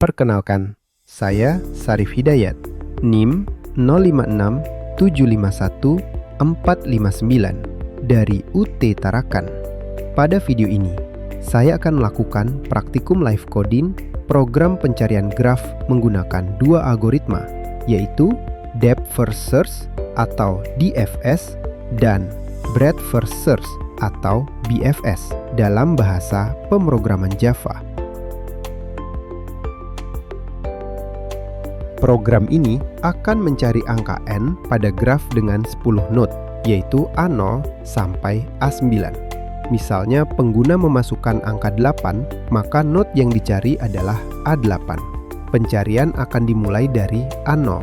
Perkenalkan, saya Sarif Hidayat, NIM 0567514459 dari UT Tarakan. Pada video ini, saya akan melakukan praktikum live coding program pencarian graf menggunakan dua algoritma, yaitu Depth First Search atau DFS dan Breadth First Search atau BFS dalam bahasa pemrograman Java. Program ini akan mencari angka n pada graf dengan 10 node, yaitu A0 sampai A9. Misalnya pengguna memasukkan angka 8, maka node yang dicari adalah A8. Pencarian akan dimulai dari A0.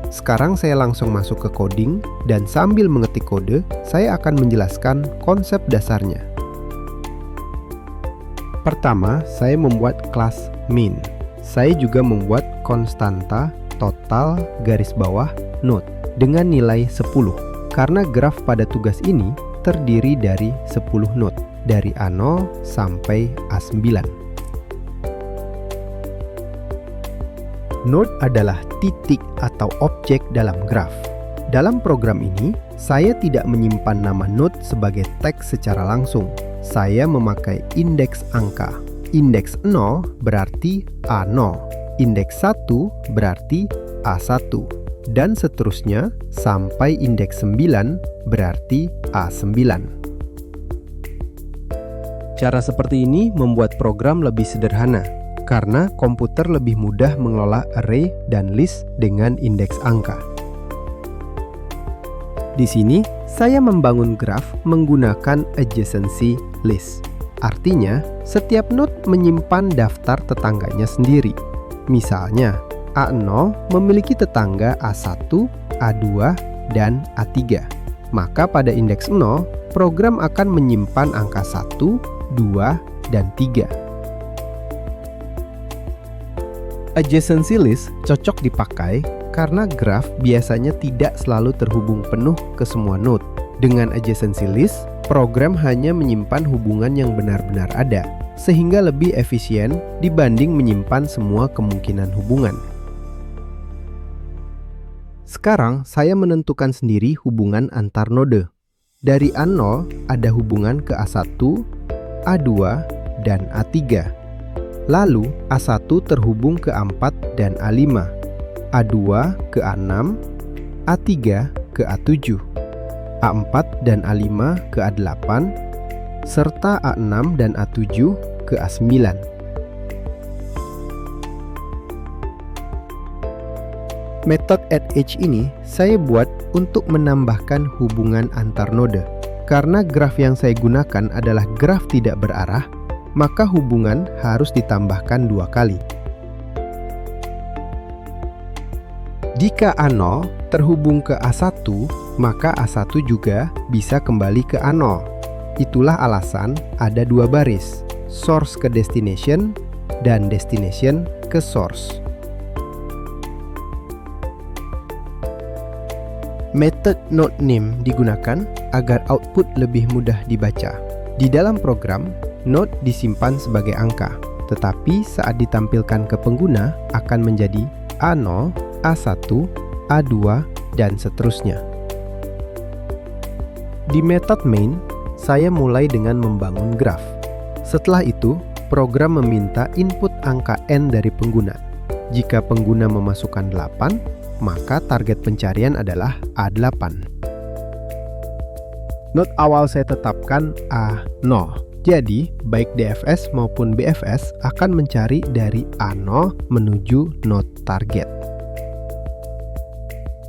Sekarang saya langsung masuk ke coding, dan sambil mengetik kode, saya akan menjelaskan konsep dasarnya. Pertama, saya membuat kelas main. Saya juga membuat konstanta total garis bawah node dengan nilai 10, karena graf pada tugas ini terdiri dari 10 node, dari A0 sampai A9. Node adalah titik atau objek dalam graf. Dalam program ini, saya tidak menyimpan nama node sebagai teks secara langsung. Saya memakai indeks angka. Indeks 0 berarti A0, indeks 1 berarti A1, dan seterusnya sampai indeks 9 berarti A9. Cara seperti ini membuat program lebih sederhana, karena komputer lebih mudah mengelola array dan list dengan indeks angka. Di sini, saya membangun graf menggunakan adjacency list. Artinya, setiap node menyimpan daftar tetangganya sendiri. Misalnya, A0 memiliki tetangga A1, A2, dan A3. Maka pada indeks 0, program akan menyimpan angka 1, 2, dan 3. Adjacency list cocok dipakai karena graf biasanya tidak selalu terhubung penuh ke semua node. Dengan adjacency list, program hanya menyimpan hubungan yang benar-benar ada, sehingga lebih efisien dibanding menyimpan semua kemungkinan hubungan. Sekarang saya menentukan sendiri hubungan antar node. Dari A0 ada hubungan ke A1, A2, dan A3. Lalu A1 terhubung ke A4 dan A5, A2 ke A6, A3 ke A7, A4 dan A5 ke A8, serta A6 dan A7 ke A9. Metode addEdge ini saya buat untuk menambahkan hubungan antar node. Karena graf yang saya gunakan adalah graf tidak berarah, maka hubungan harus ditambahkan 2 kali. Jika A0 terhubung ke A1, maka A1 juga bisa kembali ke A0. Itulah alasan ada 2 baris, source ke destination dan destination ke source. Metode node name digunakan agar output lebih mudah dibaca. Di dalam program, node disimpan sebagai angka, tetapi saat ditampilkan ke pengguna akan menjadi A0, A1, A2, dan seterusnya. Di metode main, saya mulai dengan membangun graf. Setelah itu, program meminta input angka n dari pengguna. Jika pengguna memasukkan 8, maka target pencarian adalah A8. Node awal saya tetapkan A0. Jadi, baik DFS maupun BFS akan mencari dari A0 menuju node target.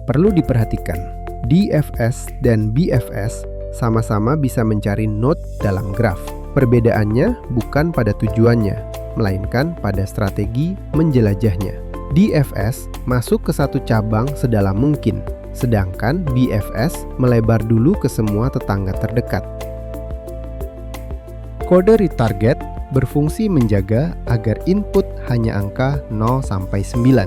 Perlu diperhatikan, DFS dan BFS sama-sama bisa mencari node dalam graf. Perbedaannya bukan pada tujuannya, melainkan pada strategi menjelajahnya. DFS masuk ke satu cabang sedalam mungkin, sedangkan BFS melebar dulu ke semua tetangga terdekat. Kode retarget berfungsi menjaga agar input hanya angka 0 sampai 9.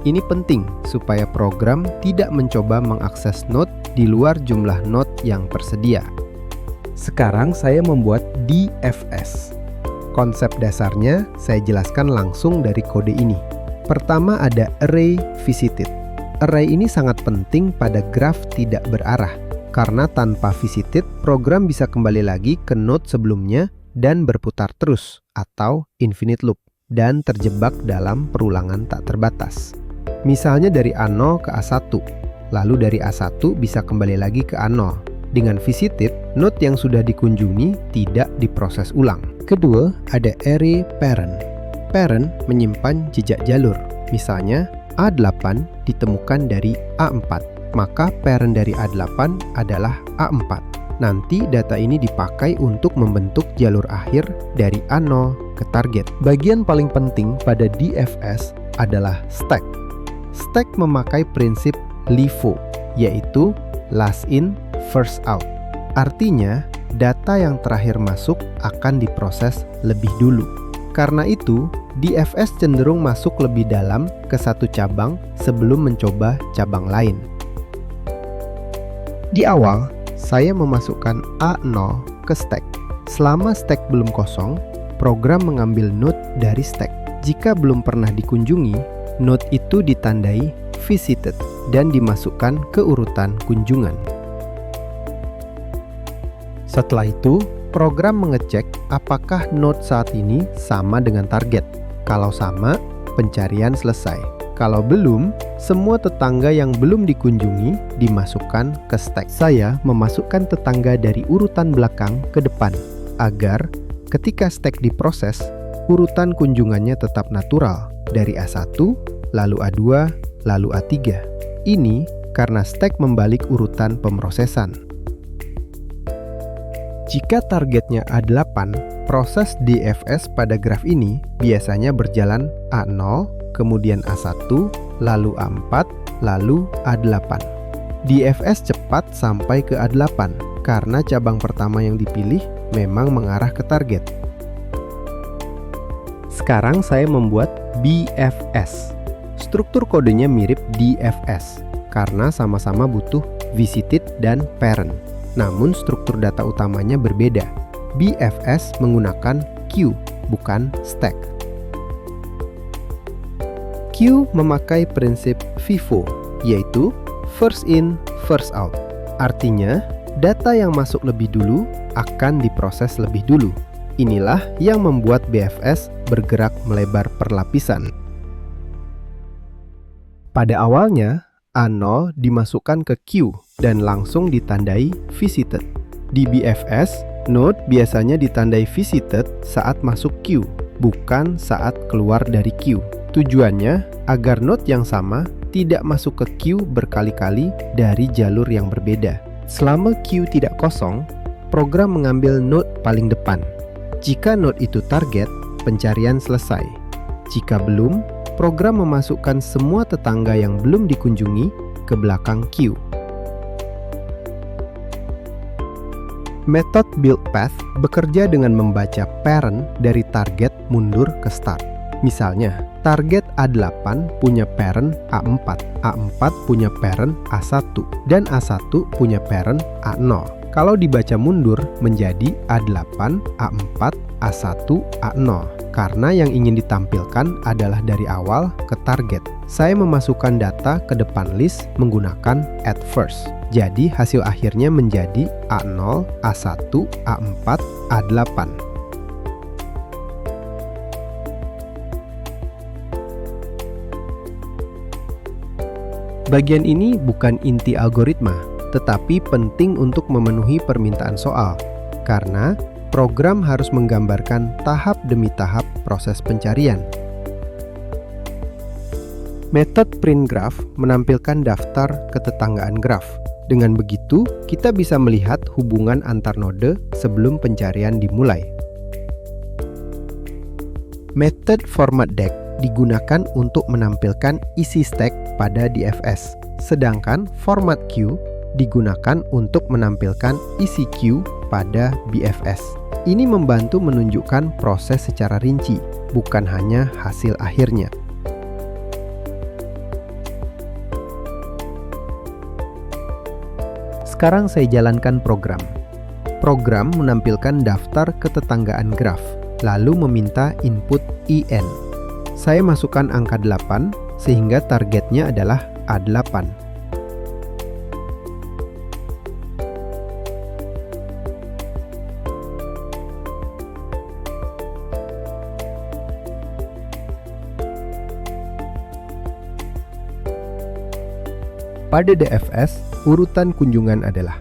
Ini penting supaya program tidak mencoba mengakses node di luar jumlah node yang tersedia. Sekarang saya membuat DFS. Konsep dasarnya saya jelaskan langsung dari kode ini. Pertama ada array visited. Array ini sangat penting pada graf tidak berarah, karena tanpa visited, program bisa kembali lagi ke node sebelumnya dan berputar terus atau infinite loop dan terjebak dalam perulangan tak terbatas. Misalnya dari A0 ke A1, lalu dari A1 bisa kembali lagi ke A0. Dengan visited, node yang sudah dikunjungi tidak diproses ulang. Kedua, ada array parent. Parent menyimpan jejak jalur. Misalnya, A8 ditemukan dari A4, maka parent dari A8 adalah A4. Nanti data ini dipakai untuk membentuk jalur akhir dari A0 ke target. Bagian paling penting pada DFS adalah stack. Stack memakai prinsip LIFO, yaitu last in, first out. Artinya, data yang terakhir masuk akan diproses lebih dulu. Karena itu, DFS cenderung masuk lebih dalam ke satu cabang sebelum mencoba cabang lain. Di awal, saya memasukkan A0 ke stack. Selama stack belum kosong, program mengambil node dari stack. Jika belum pernah dikunjungi, node itu ditandai visited dan dimasukkan ke urutan kunjungan. Setelah itu, program mengecek apakah node saat ini sama dengan target. Kalau sama, pencarian selesai. Kalau belum, semua tetangga yang belum dikunjungi dimasukkan ke stack. Saya memasukkan tetangga dari urutan belakang ke depan, agar ketika stack diproses, urutan kunjungannya tetap natural, dari A1, lalu A2, lalu A3. Ini karena stack membalik urutan pemrosesan. Jika targetnya A8, proses DFS pada graf ini biasanya berjalan A0, kemudian A1, lalu A4, lalu A8. DFS cepat sampai ke A8 karena cabang pertama yang dipilih memang mengarah ke target. Sekarang saya membuat BFS. Struktur kodenya mirip DFS karena sama-sama butuh visited dan parent. Namun struktur data utamanya berbeda. BFS menggunakan queue, bukan stack. Queue memakai prinsip FIFO, yaitu first in, first out. Artinya, data yang masuk lebih dulu akan diproses lebih dulu. Inilah yang membuat BFS bergerak melebar per lapisan. Pada awalnya, A0 dimasukkan ke queue dan langsung ditandai visited. Di BFS, node biasanya ditandai visited saat masuk queue, bukan saat keluar dari queue. Tujuannya agar node yang sama tidak masuk ke queue berkali-kali dari jalur yang berbeda. Selama queue tidak kosong, program mengambil node paling depan. Jika node itu target, pencarian selesai. Jika belum, program memasukkan semua tetangga yang belum dikunjungi ke belakang queue. Metode buildPath bekerja dengan membaca parent dari target mundur ke start. Misalnya, target A8 punya parent A4, A4 punya parent A1, dan A1 punya parent A0. Kalau dibaca mundur menjadi A8, A4, A1, A0. Karena yang ingin ditampilkan adalah dari awal ke target. Saya memasukkan data ke depan list menggunakan add first. Jadi hasil akhirnya menjadi A0, A1, A4, A8. Bagian ini bukan inti algoritma, tetapi penting untuk memenuhi permintaan soal, karena program harus menggambarkan tahap demi tahap proses pencarian. Metode print graph menampilkan daftar ketetanggaan graf. Dengan begitu, kita bisa melihat hubungan antar node sebelum pencarian dimulai. Metode format deck digunakan untuk menampilkan isi stack pada DFS, sedangkan format queue digunakan untuk menampilkan isi queue pada BFS. Ini membantu menunjukkan proses secara rinci, bukan hanya hasil akhirnya. Sekarang saya jalankan program. Program menampilkan daftar ketetanggaan graf, lalu meminta input IN. saya masukkan angka 8 sehingga targetnya adalah A8. Pada DFS, urutan kunjungan adalah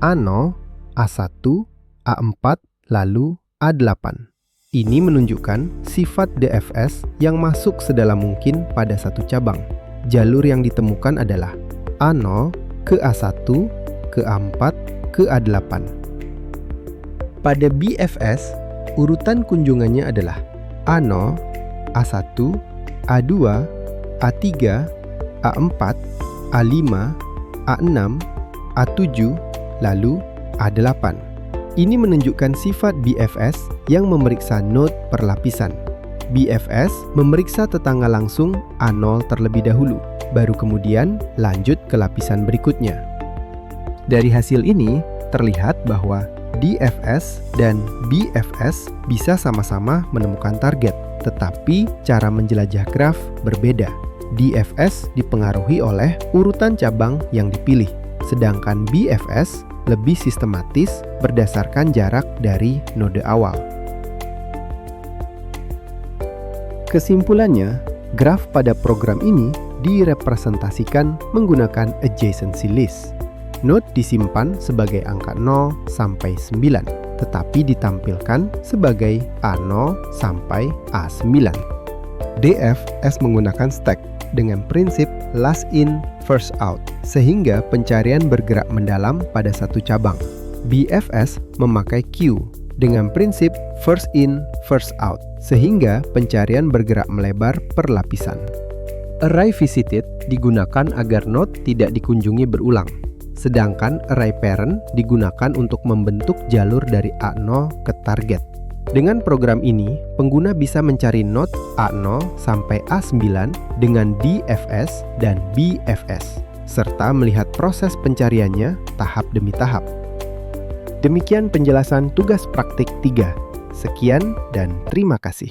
A0, A1, A4, lalu A8. Ini menunjukkan sifat DFS yang masuk sedalam mungkin pada satu cabang. Jalur yang ditemukan adalah A0 ke A1, ke A4, ke A8. Pada BFS, urutan kunjungannya adalah A0, A1, A2, A3, A4, A5, A6, A7, lalu A8. Ini menunjukkan sifat BFS yang memeriksa node per lapisan. BFS memeriksa tetangga langsung A0 terlebih dahulu, baru kemudian lanjut ke lapisan berikutnya. Dari hasil ini, terlihat bahwa DFS dan BFS bisa sama-sama menemukan target, tetapi cara menjelajah graf berbeda. DFS dipengaruhi oleh urutan cabang yang dipilih, sedangkan BFS lebih sistematis berdasarkan jarak dari node awal. Kesimpulannya, graf pada program ini direpresentasikan menggunakan adjacency list. Node disimpan sebagai angka 0 sampai 9, tetapi ditampilkan sebagai A0 sampai A9. DFS menggunakan stack dengan prinsip last in, first out, sehingga pencarian bergerak mendalam pada satu cabang. BFS memakai queue dengan prinsip first in, first out, sehingga pencarian bergerak melebar per lapisan. Array visited digunakan agar node tidak dikunjungi berulang, sedangkan array parent digunakan untuk membentuk jalur dari A0 ke target. Dengan program ini, pengguna bisa mencari node A0 sampai A9 dengan DFS dan BFS, serta melihat proses pencariannya tahap demi tahap. Demikian penjelasan tugas praktik 3. Sekian dan terima kasih.